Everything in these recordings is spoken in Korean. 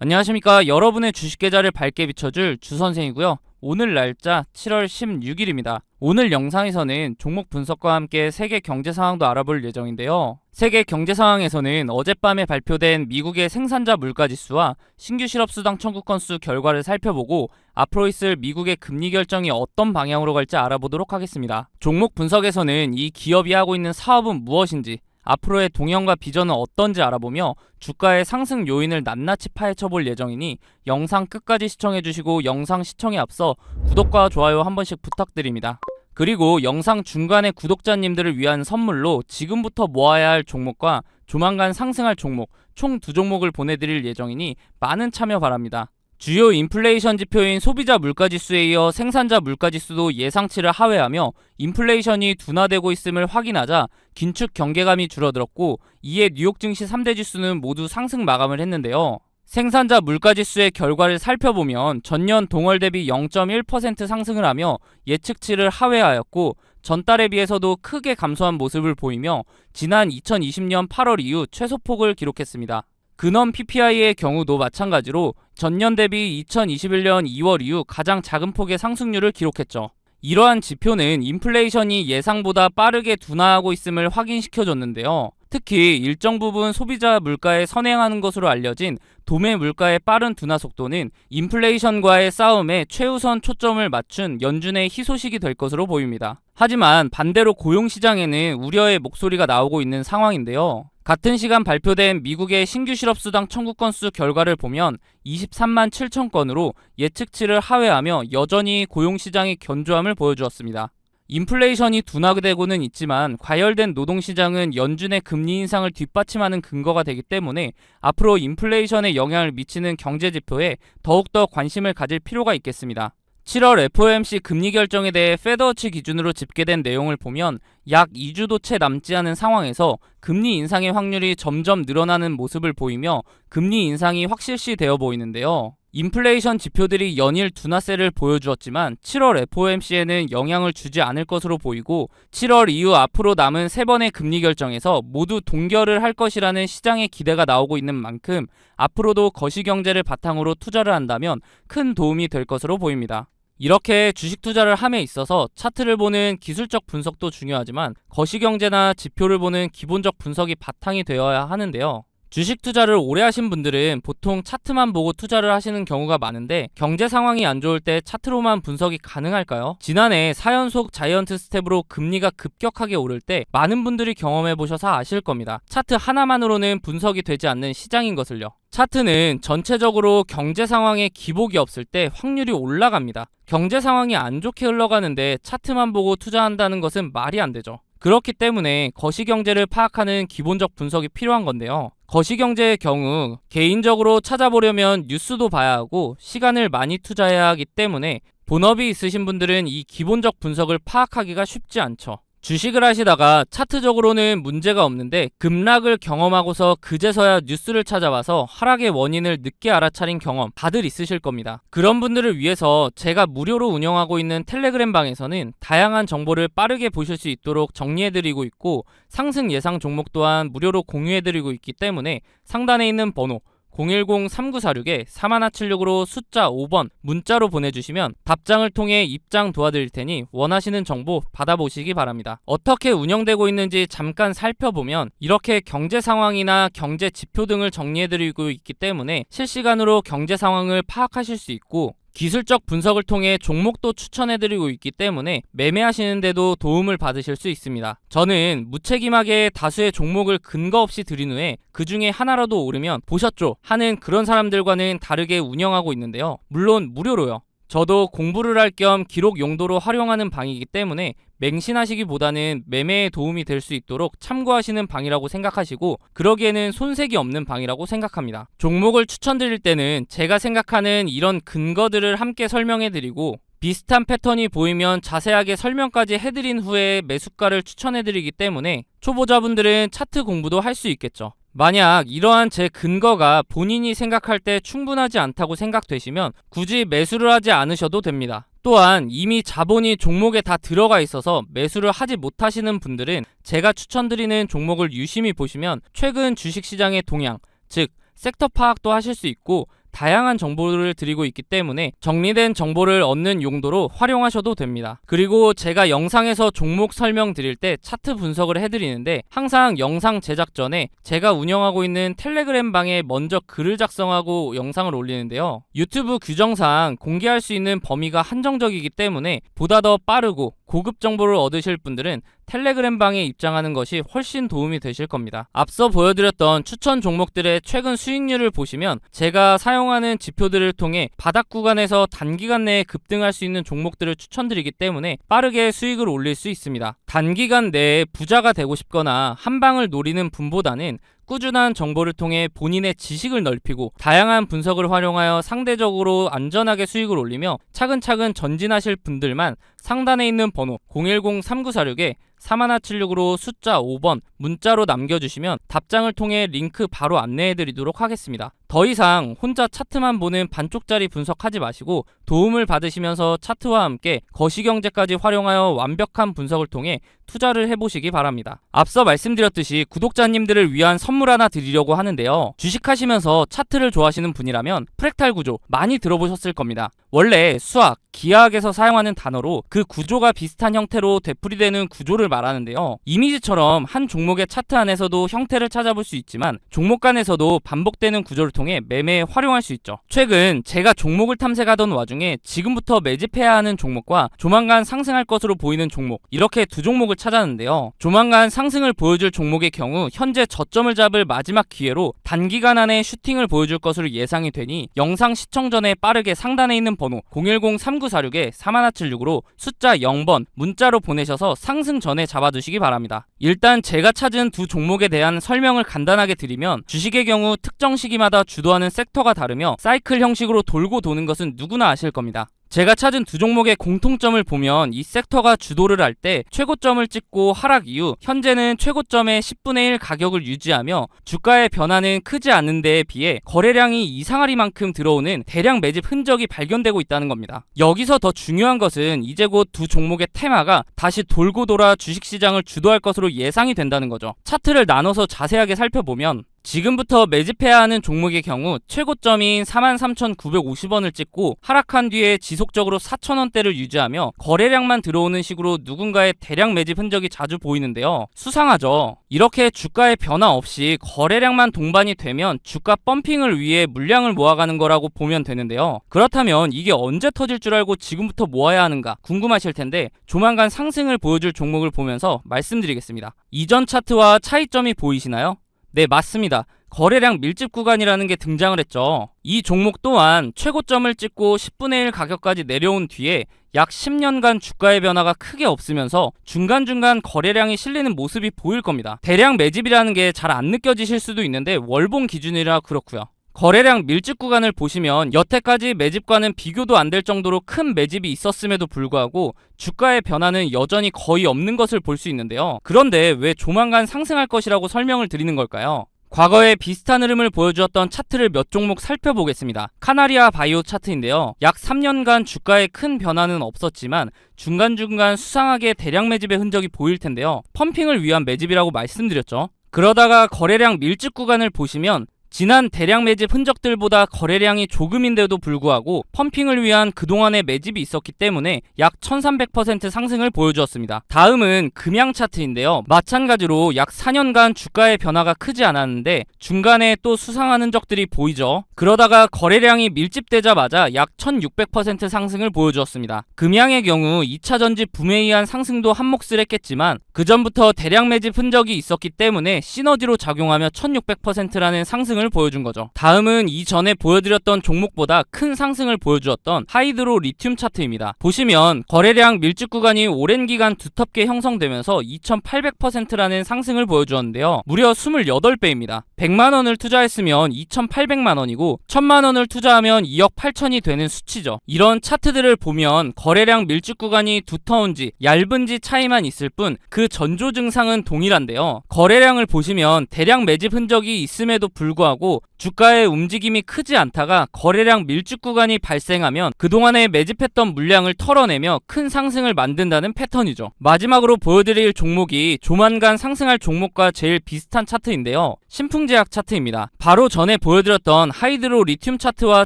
안녕하십니까. 여러분의 주식 계좌를 밝게 비춰줄 주선생이고요. 오늘 날짜 7월 16일입니다. 오늘 영상에서는 종목 분석과 함께 세계 경제 상황도 알아볼 예정인데요. 세계 경제 상황에서는 어젯밤에 발표된 미국의 생산자 물가지수와 신규 실업수당 청구 건수 결과를 살펴보고 앞으로 있을 미국의 금리 결정이 어떤 방향으로 갈지 알아보도록 하겠습니다. 종목 분석에서는 이 기업이 하고 있는 사업은 무엇인지, 앞으로의 동향과 비전은 어떤지 알아보며 주가의 상승 요인을 낱낱이 파헤쳐볼 예정이니 영상 끝까지 시청해주시고 영상 시청에 앞서 구독과 좋아요 한 번씩 부탁드립니다. 그리고 영상 중간에 구독자님들을 위한 선물로 지금부터 모아야 할 종목과 조만간 상승할 종목 총 2종목을 보내드릴 예정이니 많은 참여 바랍니다. 주요 인플레이션 지표인 소비자 물가지수에 이어 생산자 물가지수도 예상치를 하회하며 인플레이션이 둔화되고 있음을 확인하자 긴축 경계감이 줄어들었고, 이에 뉴욕 증시 3대 지수는 모두 상승 마감을 했는데요. 생산자 물가지수의 결과를 살펴보면 전년 동월 대비 0.1% 상승을 하며 예측치를 하회하였고, 전달에 비해서도 크게 감소한 모습을 보이며 지난 2020년 8월 이후 최소폭을 기록했습니다. 근원 PPI의 경우도 마찬가지로 전년 대비 2021년 2월 이후 가장 작은 폭의 상승률을 기록했죠. 이러한 지표는 인플레이션이 예상보다 빠르게 둔화하고 있음을 확인시켜줬는데요. 특히 일정 부분 소비자 물가에 선행하는 것으로 알려진 도매 물가의 빠른 둔화 속도는 인플레이션과의 싸움에 최우선 초점을 맞춘 연준의 희소식이 될 것으로 보입니다. 하지만 반대로 고용시장에는 우려의 목소리가 나오고 있는 상황인데요. 같은 시간 발표된 미국의 신규 실업수당 청구 건수 결과를 보면 23만 7천 건으로 예측치를 하회하며 여전히 고용시장이 견조함을 보여주었습니다. 인플레이션이 둔화되고는 있지만 과열된 노동시장은 연준의 금리 인상을 뒷받침하는 근거가 되기 때문에 앞으로 인플레이션에 영향을 미치는 경제지표에 더욱더 관심을 가질 필요가 있겠습니다. 7월 FOMC 금리 결정에 대해 페드워치 기준으로 집계된 내용을 보면 약 2주도 채 남지 않은 상황에서 금리 인상의 확률이 점점 늘어나는 모습을 보이며 금리 인상이 확실시 되어 보이는데요. 인플레이션 지표들이 연일 둔화세를 보여주었지만 7월 FOMC에는 영향을 주지 않을 것으로 보이고 7월 이후 앞으로 남은 3번의 금리 결정에서 모두 동결을 할 것이라는 시장의 기대가 나오고 있는 만큼 앞으로도 거시경제를 바탕으로 투자를 한다면 큰 도움이 될 것으로 보입니다. 이렇게 주식 투자를 함에 있어서 차트를 보는 기술적 분석도 중요하지만 거시경제나 지표를 보는 기본적 분석이 바탕이 되어야 하는데요. 주식 투자를 오래 하신 분들은 보통 차트만 보고 투자를 하시는 경우가 많은데 경제 상황이 안 좋을 때 차트로만 분석이 가능할까요? 지난해 4연속 자이언트 스텝으로 금리가 급격하게 오를 때 많은 분들이 경험해 보셔서 아실 겁니다. 차트 하나만으로는 분석이 되지 않는 시장인 것을요. 차트는 전체적으로 경제 상황에 기복이 없을 때 확률이 올라갑니다. 경제 상황이 안 좋게 흘러가는데 차트만 보고 투자한다는 것은 말이 안 되죠. 그렇기 때문에 거시경제를 파악하는 기본적 분석이 필요한 건데요. 거시경제의 경우 개인적으로 찾아보려면 뉴스도 봐야 하고 시간을 많이 투자해야 하기 때문에 본업이 있으신 분들은 이 기본적 분석을 파악하기가 쉽지 않죠. 주식을 하시다가 차트적으로는 문제가 없는데 급락을 경험하고서 그제서야 뉴스를 찾아봐서 하락의 원인을 늦게 알아차린 경험 다들 있으실 겁니다. 그런 분들을 위해서 제가 무료로 운영하고 있는 텔레그램 방에서는 다양한 정보를 빠르게 보실 수 있도록 정리해드리고 있고 상승 예상 종목 또한 무료로 공유해드리고 있기 때문에 상단에 있는 번호 010-3946-4176으로 숫자 5번 문자로 보내주시면 답장을 통해 입장 도와드릴 테니 원하시는 정보 받아보시기 바랍니다. 어떻게 운영되고 있는지 잠깐 살펴보면 이렇게 경제 상황이나 경제 지표 등을 정리해드리고 있기 때문에 실시간으로 경제 상황을 파악하실 수 있고 기술적 분석을 통해 종목도 추천해드리고 있기 때문에 매매하시는데도 도움을 받으실 수 있습니다. 저는 무책임하게 다수의 종목을 근거 없이 드린 후에 그 중에 하나라도 오르면 보셨죠? 하는 그런 사람들과는 다르게 운영하고 있는데요. 물론 무료로요. 저도 공부를 할 겸 기록 용도로 활용하는 방이기 때문에 맹신하시기보다는 매매에 도움이 될 수 있도록 참고하시는 방이라고 생각하시고 그러기에는 손색이 없는 방이라고 생각합니다. 종목을 추천드릴 때는 제가 생각하는 이런 근거들을 함께 설명해드리고 비슷한 패턴이 보이면 자세하게 설명까지 해드린 후에 매수가를 추천해드리기 때문에 초보자분들은 차트 공부도 할 수 있겠죠. 만약 이러한 제 근거가 본인이 생각할 때 충분하지 않다고 생각되시면 굳이 매수를 하지 않으셔도 됩니다. 또한 이미 자본이 종목에 다 들어가 있어서 매수를 하지 못하시는 분들은 제가 추천드리는 종목을 유심히 보시면 최근 주식시장의 동향, 즉 섹터 파악도 하실 수 있고 다양한 정보를 드리고 있기 때문에 정리된 정보를 얻는 용도로 활용하셔도 됩니다. 그리고 제가 영상에서 종목 설명드릴 때 차트 분석을 해드리는데 항상 영상 제작 전에 제가 운영하고 있는 텔레그램 방에 먼저 글을 작성하고 영상을 올리는데요. 유튜브 규정상 공개할 수 있는 범위가 한정적이기 때문에 보다 더 빠르고 고급 정보를 얻으실 분들은 텔레그램 방에 입장하는 것이 훨씬 도움이 되실 겁니다. 앞서 보여드렸던 추천 종목들의 최근 수익률을 보시면 제가 사용하는 지표들을 통해 바닥 구간에서 단기간 내에 급등할 수 있는 종목들을 추천드리기 때문에 빠르게 수익을 올릴 수 있습니다. 단기간 내에 부자가 되고 싶거나 한 방을 노리는 분보다는 꾸준한 정보를 통해 본인의 지식을 넓히고 다양한 분석을 활용하여 상대적으로 안전하게 수익을 올리며 차근차근 전진하실 분들만 상단에 있는 번호 010-3946에 4176으로 숫자 5번 문자로 남겨주시면 답장을 통해 링크 바로 안내해드리도록 하겠습니다. 더 이상 혼자 차트만 보는 반쪽짜리 분석하지 마시고 도움을 받으시면서 차트와 함께 거시경제까지 활용하여 완벽한 분석을 통해 투자를 해보시기 바랍니다. 앞서 말씀드렸듯이 구독자님들을 위한 선물 하나 드리려고 하는데요. 주식하시면서 차트를 좋아하시는 분이라면 프랙탈 구조 많이 들어보셨을 겁니다. 원래 수학, 기하학에서 사용하는 단어로 그 구조가 비슷한 형태로 되풀이되는 구조를 말하는데요. 이미지처럼 한 종목의 차트 안에서도 형태를 찾아볼 수 있지만 종목 간에서도 반복되는 구조를 통해 매매에 활용할 수 있죠. 최근 제가 종목을 탐색하던 와중에 지금부터 매집해야 하는 종목과 조만간 상승할 것으로 보이는 종목, 이렇게 두 종목을 찾았는데요. 조만간 상승을 보여줄 종목의 경우 현재 저점을 잡을 마지막 기회로 단기간 안에 슈팅을 보여줄 것으로 예상이 되니 영상 시청 전에 빠르게 상단에 있는 번호 010-3946에 4176으로 숫자 0번 문자로 보내셔서 상승 전에 잡아두시기 바랍니다. 일단 제가 찾은 두 종목에 대한 설명을 간단하게 드리면 주식의 경우 특정 시기마다 주도하는 섹터가 다르며 사이클 형식으로 돌고 도는 것은 누구나 아실 겁니다. 제가 찾은 두 종목의 공통점을 보면 이 섹터가 주도를 할 때 최고점을 찍고 하락 이후 현재는 최고점의 10분의 1 가격을 유지하며 주가의 변화는 크지 않은 데에 비해 거래량이 이상하리만큼 들어오는 대량 매집 흔적이 발견되고 있다는 겁니다. 여기서 더 중요한 것은 이제 곧 두 종목의 테마가 다시 돌고 돌아 주식시장을 주도할 것으로 예상이 된다는 거죠. 차트를 나눠서 자세하게 살펴보면 지금부터 매집해야 하는 종목의 경우 최고점인 43,950원을 찍고 하락한 뒤에 지속적으로 4,000원대를 유지하며 거래량만 들어오는 식으로 누군가의 대량 매집 흔적이 자주 보이는데요. 수상하죠. 이렇게 주가의 변화 없이 거래량만 동반이 되면 주가 펌핑을 위해 물량을 모아가는 거라고 보면 되는데요. 그렇다면 이게 언제 터질 줄 알고 지금부터 모아야 하는가 궁금하실 텐데 조만간 상승을 보여줄 종목을 보면서 말씀드리겠습니다. 이전 차트와 차이점이 보이시나요? 네, 맞습니다. 거래량 밀집 구간이라는 게 등장을 했죠. 이 종목 또한 최고점을 찍고 10분의 1 가격까지 내려온 뒤에 약 10년간 주가의 변화가 크게 없으면서 중간중간 거래량이 실리는 모습이 보일 겁니다. 대량 매집이라는 게 잘 안 느껴지실 수도 있는데 월봉 기준이라 그렇고요. 거래량 밀집 구간을 보시면 여태까지 매집과는 비교도 안 될 정도로 큰 매집이 있었음에도 불구하고 주가의 변화는 여전히 거의 없는 것을 볼 수 있는데요. 그런데 왜 조만간 상승할 것이라고 설명을 드리는 걸까요? 과거에 비슷한 흐름을 보여주었던 차트를 몇 종목 살펴보겠습니다. 카나리아 바이오 차트인데요. 약 3년간 주가에 큰 변화는 없었지만 중간중간 수상하게 대량 매집의 흔적이 보일 텐데요. 펌핑을 위한 매집이라고 말씀드렸죠. 그러다가 거래량 밀집 구간을 보시면 지난 대량 매집 흔적들보다 거래량이 조금인데도 불구하고 펌핑을 위한 그동안의 매집이 있었기 때문에 약 1300% 상승을 보여주었습니다. 다음은 금양 차트인데요. 마찬가지로 약 4년간 주가의 변화가 크지 않았는데 중간에 또 수상한 흔적들이 보이죠. 그러다가 거래량이 밀집되자마자 약 1600% 상승을 보여주었습니다. 금양의 경우 2차 전지 붐에 의한 상승도 한몫을 했겠지만 그 전부터 대량 매집 흔적이 있었기 때문에 시너지로 작용하며 1600%라는 상승을 보여준 거죠. 다음은 이전에 보여드렸던 종목보다 큰 상승을 보여주었던 하이드로 리튬 차트입니다. 보시면 거래량 밀집 구간이 오랜 기간 두텁게 형성되면서 2800%라는 상승을 보여주었는데요. 무려 28배입니다. 100만원을 투자했으면 2800만원이고 1000만원을 투자하면 2억 8천이 되는 수치죠. 이런 차트들을 보면 거래량 밀집 구간이 두터운지 얇은지 차이만 있을 뿐 그 전조 증상은 동일한데요. 거래량을 보시면 대량 매집 흔적이 있음에도 불구하고 주가의 움직임이 크지 않다가 거래량 밀집 구간이 발생하면 그동안에 매집했던 물량을 털어내며 큰 상승을 만든다는 패턴이죠. 마지막으로 보여드릴 종목이 조만간 상승할 종목과 제일 비슷한 차트인데요. 신풍 신풍제약 차트입니다. 바로 전에 보여드렸던 하이드로 리튬 차트와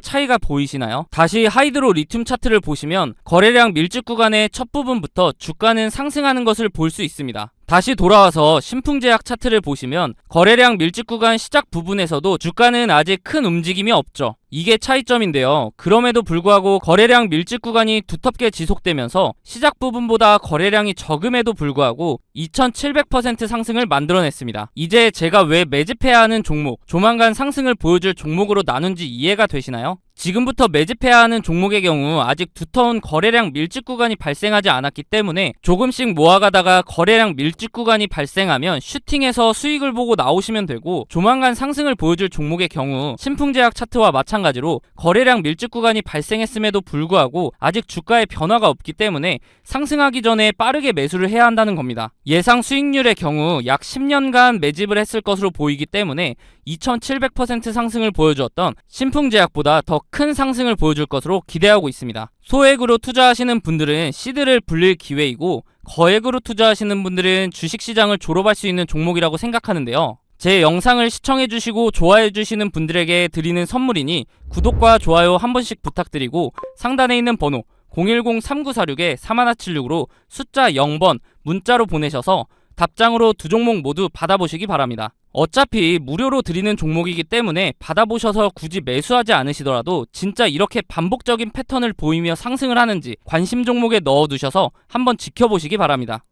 차이가 보이시나요? 다시 하이드로 리튬 차트를 보시면 거래량 밀집 구간의 첫 부분부터 주가는 상승하는 것을 볼 수 있습니다. 다시 돌아와서 신풍제약 차트를 보시면 거래량 밀집 구간 시작 부분에서도 주가는 아직 큰 움직임이 없죠. 이게 차이점인데요. 그럼에도 불구하고 거래량 밀집 구간이 두텁게 지속되면서 시작 부분보다 거래량이 적음에도 불구하고 2700% 상승을 만들어냈습니다. 이제 제가 왜 매집해야 하는 종목, 조만간 상승을 보여줄 종목으로 나눈지 이해가 되시나요? 지금부터 매집해야 하는 종목의 경우 아직 두터운 거래량 밀집 구간이 발생하지 않았기 때문에 조금씩 모아가다가 거래량 밀집 구간이 발생하면 슈팅해서 수익을 보고 나오시면 되고, 조만간 상승을 보여줄 종목의 경우 신풍제약 차트와 마찬가지로 거래량 밀집 구간이 발생했음에도 불구하고 아직 주가의 변화가 없기 때문에 상승하기 전에 빠르게 매수를 해야 한다는 겁니다. 예상 수익률의 경우 약 10년간 매집을 했을 것으로 보이기 때문에 2700% 상승을 보여주었던 신풍제약보다 더 큰 상승을 보여줄 것으로 기대하고 있습니다. 소액으로 투자하시는 분들은 시드를 불릴 기회이고, 거액으로 투자하시는 분들은 주식시장을 졸업할 수 있는 종목이라고 생각하는데요. 제 영상을 시청해주시고 좋아해주시는 분들에게 드리는 선물이니 구독과 좋아요 한 번씩 부탁드리고, 상단에 있는 번호 010-3946-3176으로 숫자 0번 문자로 보내셔서 답장으로 두 종목 모두 받아보시기 바랍니다. 어차피 무료로 드리는 종목이기 때문에 받아보셔서 굳이 매수하지 않으시더라도 진짜 이렇게 반복적인 패턴을 보이며 상승을 하는지 관심 종목에 넣어두셔서 한번 지켜보시기 바랍니다.